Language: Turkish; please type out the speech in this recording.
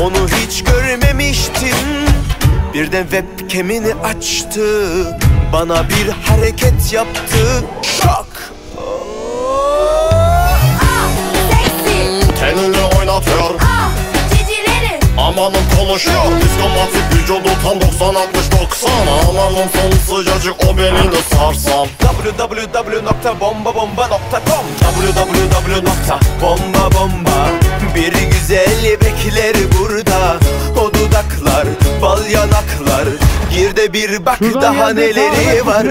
Onu hiç görmemiştim. Birden webcam'ini açtı, bana bir hareket yaptı. Şok! Tenini oynatıyor, Cicileri amanın konuşuyor. Diskomatik vücudu tam 90-60-90. Amanın sonu sıcacık, o belini sarsam. www.bombabomba.com www.bombabomba. Bir güzel bekler burada, o dudaklar, bal yanaklar. Gir de bir bak daha neleri var.